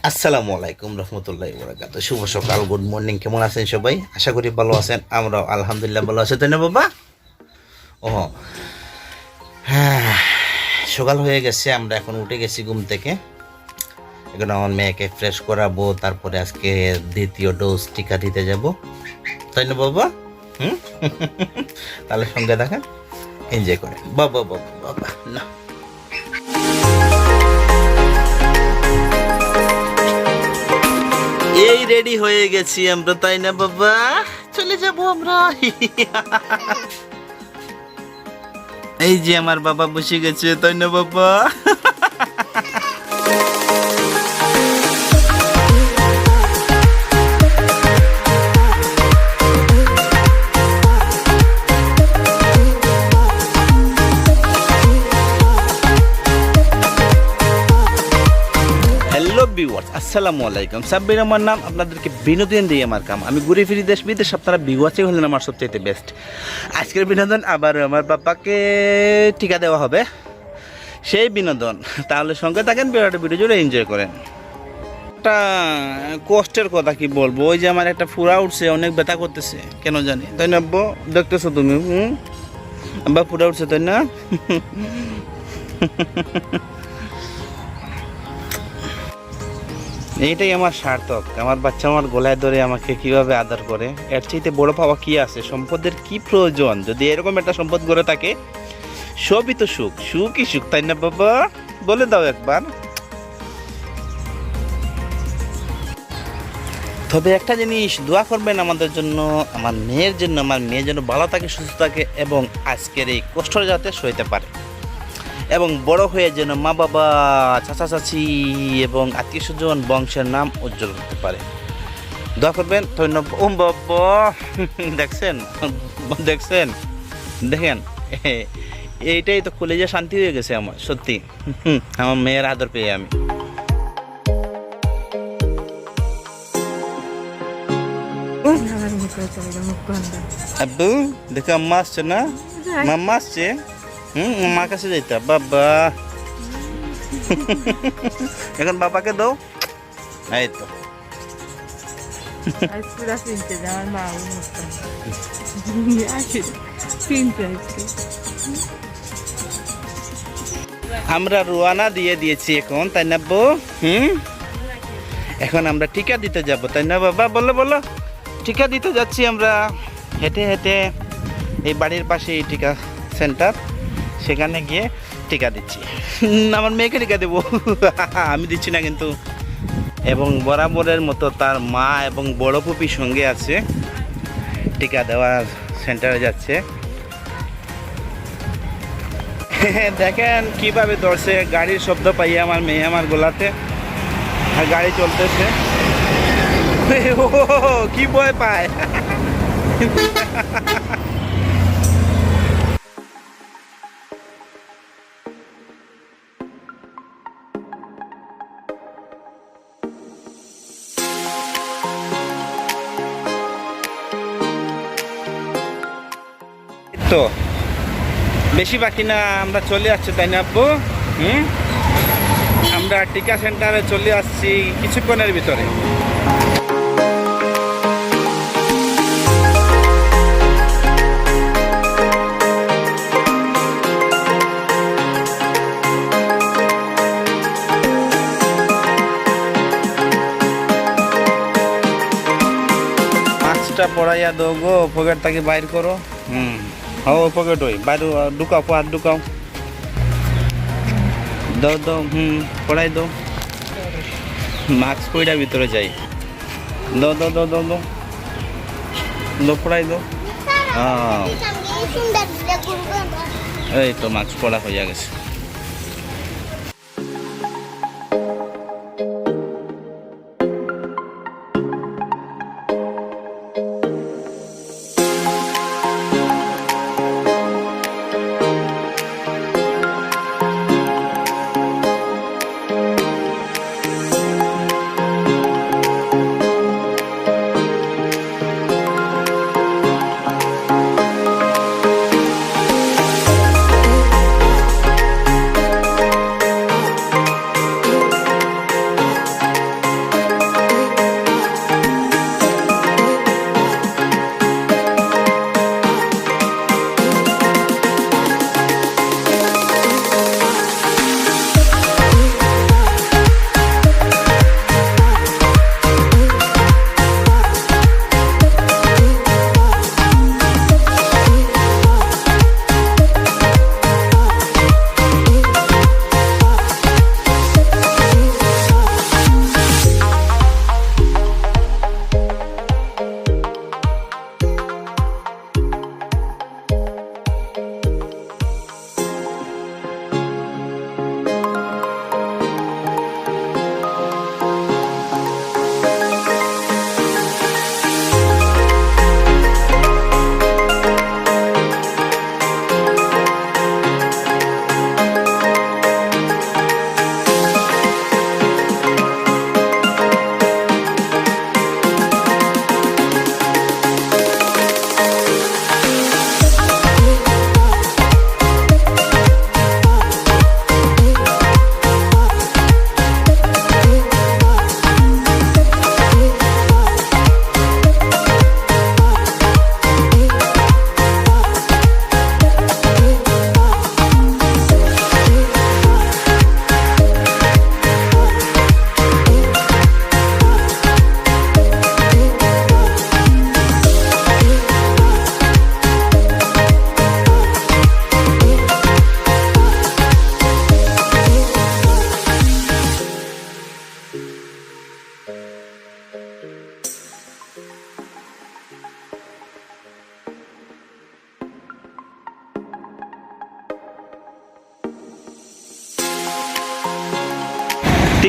আসসালামু আলাইকুম রহমতুল্লাহি ওয়া বারাকাতুহু। শুভ সকাল, গুড মর্নিং। কেমন আছেন সবাই? আশা করি ভালো আছেন। আমরাও আলহামদুলিল্লাহ ভালো আছি, তাই না বাবা? ও হ্যাঁ, সকাল হয়ে গেছে, আমরা এখন উঠে গেছি ঘুম থেকে। এখন আমার মেয়েকে ফ্রেশ করাবো, তারপরে আজকে দ্বিতীয় ডোজ টিকা দিতে যাব, তাই না বাবা? হুম তাহলে সঙ্গে থাকেন, এনজয় করেন। বাবা বাবা বাবা না, এই রেডি হয়ে গেছি আমরা, তাই না বাবা? চলে যাব আমরা। এই যে আমার বাবা বসে গেছে, তাই না বাবা? আসসালামু আলাইকুম, সাব্বির আমার নাম। আপনাদেরকে বিনোদন দিয়ে আমার কাম। আমি ঘুরে ফিরি দেশ বিদেশ, আপনারা বিগুয়াচে হলেন আমার সবচেয়ে বেস্ট। আজকের বিনোদন আবার আমার বাবাকে টিকা দেওয়া হবে, সেই বিনোদন। তাহলে সঙ্গে থাকেন, ভিডিও জুড়ে এনজয় করেন। একটা কষ্টের কথা কি বলবো, ওই যে আমার একটা ফুরা উঠছে, অনেক ব্যথা করতেছে কেন জানি, তাই না আব্বু? দেখতেছো তুমি? আব্বা ফুরা উঠছে, তাই না? এইটাই আমার সার্থক। আমার বাচ্চা আমার গলায় ধরে আমাকে কিভাবে আদর করে, এর চাইতে বড় পাওয়া কি আছে? সম্পদের কি প্রয়োজন? যদি এরকম একটা সম্পদ গড়ে থাকে, সবই তো সুখ। সুখই সুখ, তাই না বাবা? বলে দাও একবার। তবে একটা জিনিস দোয়া করবেন আমাদের জন্য, আমার মেয়ের জন্য। আমার মেয়ে যেন ভালো থাকে, সুস্থ থাকে, এবং আজকের এই কষ্ট যাতে সইতে পারে, এবং বড় হয়ে যেন মা বাবা, চাচা চাচি এবং আত্মীয় স্বজন বংশের নাম উজ্জ্বল করতে পারে। দোয়া করবেন। ধন্যবাদ। ওম বাবা, দেখছেন দেখছেন দেখেন, এইটাই তো কলেজে শান্তি হয়ে গেছে আমার, সত্যি। আমার মেয়ের আদর পেয়ে আমি। আব্বু দেখো, আম্মা আসছে না? মাম্মা আসছে। মার কাছে যাইতা বাবা। এখন বাবাকে দাও। এই তো আমরা রোয়ানা দিয়ে দিয়েছি এখন, তাই না আব্বু? এখন আমরা টিকা দিতে যাব, তাই না বাবা? বলো বলো। টিকা দিতে যাচ্ছি আমরা হেঁটে হেঁটে। এই বাড়ির পাশে এই টিকা সেন্টার, সেখানে গিয়ে টিকা দিচ্ছি। আমার মেয়েকে টিকা দেবো, আমি দিচ্ছি না কিন্তু। এবং বরাবরের মতো তার মা এবং বড় পুপি সঙ্গে আছে, টিকা দেওয়ার সেন্টারে যাচ্ছে। দেখেন কিভাবে ধরছে, গাড়ির শব্দ পাইয়ে আমার মেয়ে আমার গোলাতে, আর গাড়ি চলতেছে। কি ভয় পায়। তো বেশি বাকি না, আমরা চলে আসছি, তাই না আব্বু? আমরা টিকা সেন্টারে চলে আসছি কিছুক্ষণের ভিতরে। মাস্কটা পরাইয়া দো গো, পকেটটাকে বাইর করো। পকেট ওই বাইরে ঢুকাও, হাত ঢুকাও, দাও দাও। পড়াই দাও। মাস্ক পইরা ভিতরে যাই। দাও দাও দাও দাও দাও দাও, পড়াই দাও। এই তো মাস্ক পড়া হইয়া গেছে।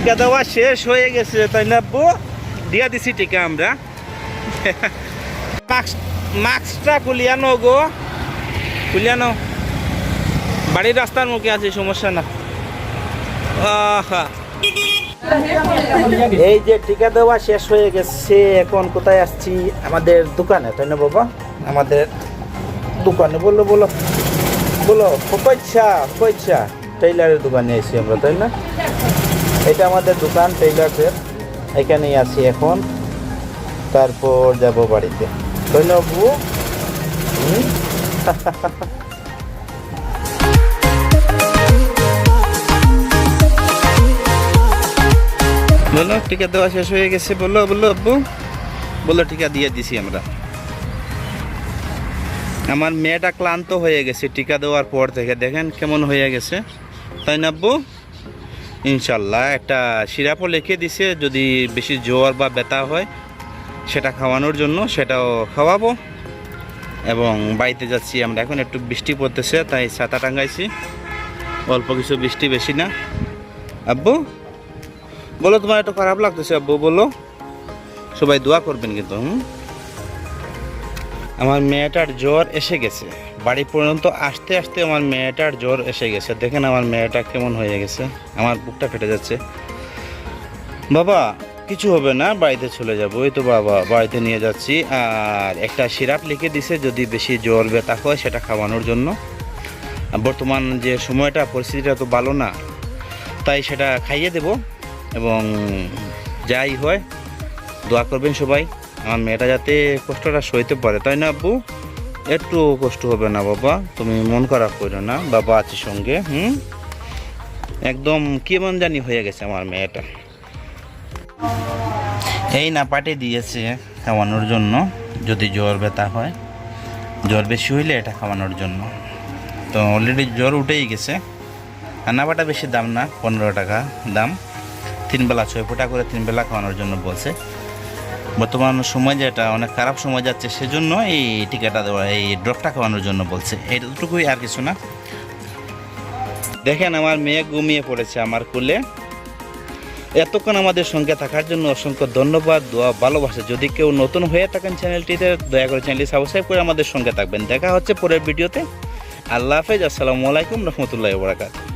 টিকা দেওয়া শেষ হয়ে গেছে তাই না আব্বু? দিয়া দিছি টিকা আমরা। মাস্কটা খুলিয়ানো গো, খুলিয়ানো। বাড়ির রাস্তার মুখে আছে, সমস্যা না। এই যে টিকা দেওয়া শেষ হয়ে গেছে, এখন কোথায় আসছি? আমাদের দোকানে তাই না বাবা? আমাদের দোকানে বলো বলো বলো। কইছা টেইলারের দোকানে এসেছি আমরা তাই না? এটা আমাদের দোকান টেইলারের, এখানেই আছি এখন। তারপর যাব বাড়িতে তাই না বাবু? বলো টিকা দেওয়া শেষ হয়ে গেছে, বলো বলো আব্বু বলো। টিকা দিয়ে দিছি আমরা। আমার মেয়েটা ক্লান্ত হয়ে গেছে টিকা দেওয়ার পর থেকে, দেখেন কেমন হয়ে গেছে তাই না আব্বু? ইনশাল্লাহ একটা সিরাপও লিখে দিছে, যদি বেশি জ্বর বা ব্যথা হয় সেটা খাওয়ানোর জন্য, সেটাও খাওয়াবো। এবং বাড়িতে যাচ্ছি আমরা এখন, একটু বৃষ্টি পড়তেছে তাই ছাতা টাঙ্গাইছি, অল্প কিছু বৃষ্টি, বেশি না। আব্বু বলো তোমার একটু খারাপ লাগতেছে আব্বু বলো। সবাই দোয়া করবেন কিন্তু। আমার মেয়েটার জ্বর এসে গেছে, বাড়ি পর্যন্ত আসতে আসতে আমার মেয়েটার জ্বর এসে গেছে। দেখেন আমার মেয়েটা কেমন হয়ে গেছে, আমার বুকটা ফেটে যাচ্ছে। বাবা কিছু হবে না, বাড়িতে চলে যাবো। ওই তো বাবা বাড়িতে নিয়ে যাচ্ছি। আর একটা সিরাপ লিখে দিছে, যদি বেশি জ্বর ব্যথা হয় সেটা খাওয়ানোর জন্য। বর্তমান যে সময়টা, পরিস্থিতিটা তো ভালো না, তাই সেটা খাইয়ে দেব। এবং যাই হয় দোয়া করবেন সবাই, আমার মেয়েটা যাতে কষ্টটা সইতে পারে তাই না আব্বু? একটু কষ্ট হবে না বাবা, তুমি মন খারাপ করো না, বাবা আছে সঙ্গে। একদম কেমন জানি হয়ে গেছে আমার মেয়েটা। এই না পাঠিয়ে দিয়েছে খাওয়ানোর জন্য, যদি জ্বর ব্যথা হয়, জ্বর বেশি হইলে এটা খাওয়ানোর জন্য। তো অলরেডি জ্বর উঠেই গেছে। আর নাপাটা বেশি দাম না, 15 টাকা দাম। 3 বেলা 6 ফোঁটা করে 3 বেলা খাওয়ানোর জন্য বলছে। বর্তমান সময় যেটা অনেক খারাপ সময় যাচ্ছে, সেজন্য এই টিকাটা দেওয়া, এই ড্রপটা খাওয়ানোর জন্য বলছে। এইটুকুই, আর কিছু না। দেখেন আমার মেয়ে ঘুমিয়ে পড়েছে আমার কোলে। এতক্ষণ আমাদের সঙ্গে থাকার জন্য অসংখ্য ধন্যবাদ, দোয়া, ভালোবাসা। যদি কেউ নতুন হয়ে থাকেন চ্যানেলটিতে, দয়া করে চ্যানেলটি সাবস্ক্রাইব করে আমাদের সঙ্গে থাকবেন। দেখা হচ্ছে পরের ভিডিওতে। আল্লাহ হাফেজ, আসসালামু আলাইকুম রহমতুল্লাহি ওয়া বারাকাতুহু।